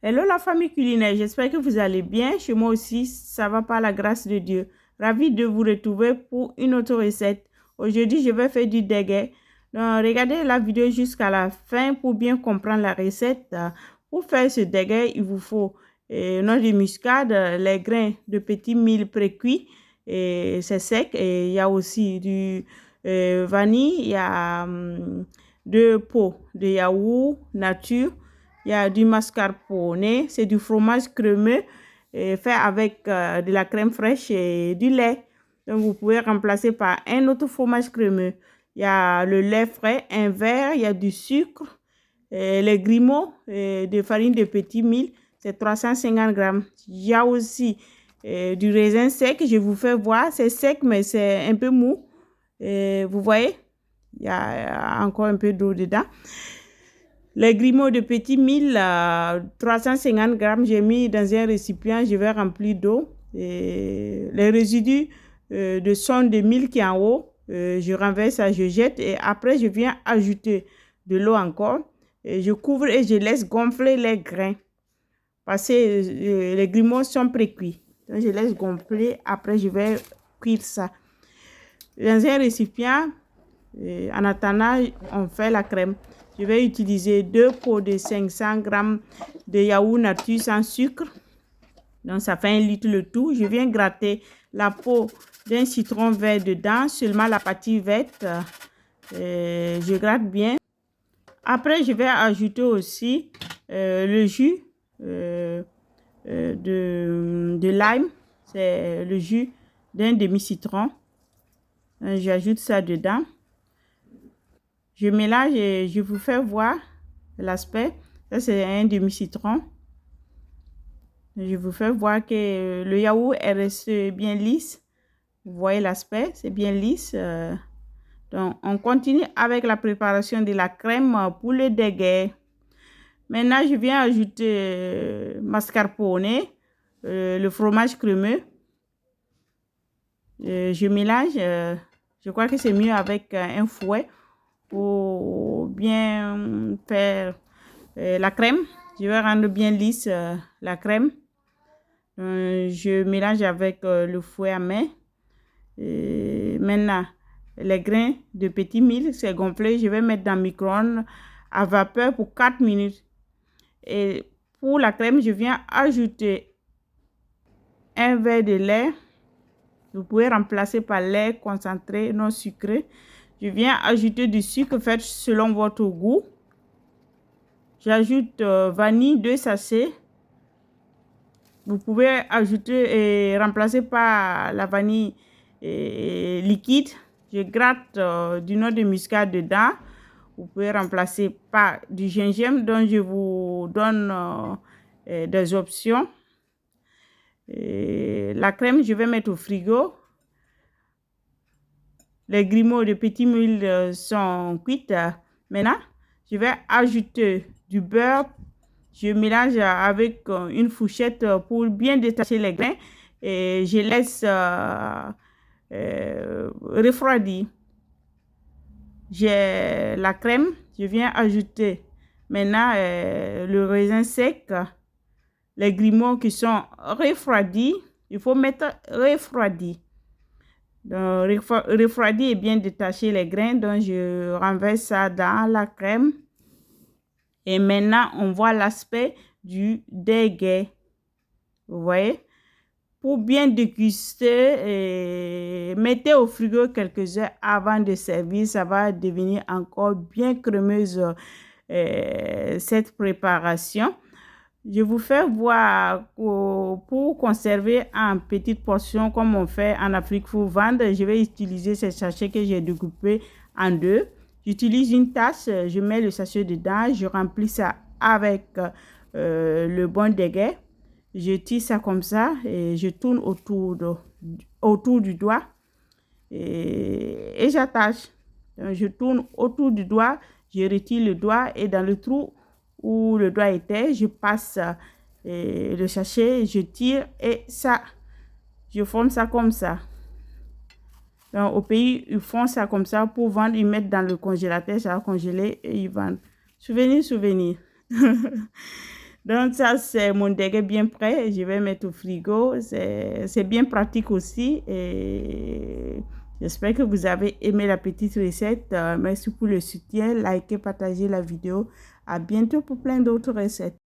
Hello la famille culinaire, j'espère que vous allez bien. Chez moi aussi, ça va par la grâce de Dieu. Ravi de vous retrouver pour une autre recette. Aujourd'hui, je vais faire du dégué. Donc, regardez la vidéo jusqu'à la fin pour bien comprendre la recette. Pour faire ce dégué, il vous faut noix de muscade, les grains de petits mil précuits, et c'est sec. Et il y a aussi du vanille, il y a 2 pots de yaourt nature. Il y a du mascarpone, c'est du fromage crémeux fait avec de la crème fraîche et du lait. Donc, vous pouvez remplacer par un autre fromage crémeux. Il y a le lait frais, un verre, il y a du sucre, les grumeaux de farine de petits mil, c'est 350 grammes. Il y a aussi du raisin sec, je vous fais voir, c'est sec mais c'est un peu mou. Vous voyez, il y a encore un peu d'eau dedans. Les grumeaux de petits mil, 350 grammes, j'ai mis dans un récipient, je vais remplir d'eau. Les résidus de son de mil qui est en haut, je renverse ça, je jette et après je viens ajouter de l'eau encore. Et je couvre et je laisse gonfler les grains parce que les grumeaux sont précuits. Donc je laisse gonfler, après je vais cuire ça. Dans un récipient, en attendant, on fait la crème. Je vais utiliser 2 pots de 500 grammes de yaourt nature sans sucre. Donc, ça fait 1 litre le tout. Je viens gratter la peau d'un citron vert dedans, seulement la partie verte. Je gratte bien. Après, je vais ajouter aussi le jus de lime. C'est le jus d'un demi-citron. J'ajoute ça dedans. Je mélange et je vous fais voir l'aspect. Ça, c'est un demi-citron. Je vous fais voir que le yaourt est resté bien lisse. Vous voyez l'aspect, c'est bien lisse. Donc, on continue avec la préparation de la crème pour le dégué. Maintenant, je viens ajouter mascarpone, le fromage crémeux. Je mélange. Je crois que c'est mieux avec un fouet pour bien faire la crème. Je vais rendre bien lisse la crème. Je mélange avec le fouet à main. Maintenant, les grains de petits mil, c'est gonflé. Je vais mettre dans le micro-ondes à vapeur pour 4 minutes. Et pour la crème, je viens ajouter un verre de lait. Vous pouvez remplacer par lait concentré non sucré. Je viens ajouter du sucre fait selon votre goût. J'ajoute vanille 2 sachets. Vous pouvez ajouter et remplacer par la vanille liquide. Je gratte du noix de muscade dedans. Vous pouvez remplacer par du gingembre dont je vous donne des options. La crème, je vais mettre au frigo. Les grumeaux de petits mil sont cuits. Maintenant, je vais ajouter du beurre. Je mélange avec une fourchette pour bien détacher les grains et je laisse refroidir. J'ai la crème. Je viens ajouter maintenant le raisin sec, les grumeaux qui sont refroidis. Il faut mettre refroidi. Donc, refroidi et bien détacher les grains. Donc, je renverse ça dans la crème. Et maintenant, on voit l'aspect du dégué. Vous voyez? Pour bien déguster, mettez au frigo quelques heures avant de servir. Ça va devenir encore bien crémeuse cette préparation. Je vous fais voir pour conserver en petites portions comme on fait en Afrique pour vendre. Je vais utiliser ces sachets que j'ai découpés en 2. J'utilise une tasse, je mets le sachet dedans, je remplis ça avec le bon dégué. Je tire ça comme ça et je tourne autour du doigt et j'attache. Je tourne autour du doigt, je retire le doigt et dans le trou où le doigt était, je passe le sachet, je tire et ça, je forme ça comme ça. Donc, au pays, ils font ça comme ça pour vendre, ils mettent dans le congélateur, ça va congeler et ils vendent. Souvenir. Donc ça, c'est mon déguet bien prêt. Je vais mettre au frigo. C'est bien pratique aussi. Et j'espère que vous avez aimé la petite recette. Merci pour le soutien. Likez, partagez la vidéo. À bientôt pour plein d'autres recettes.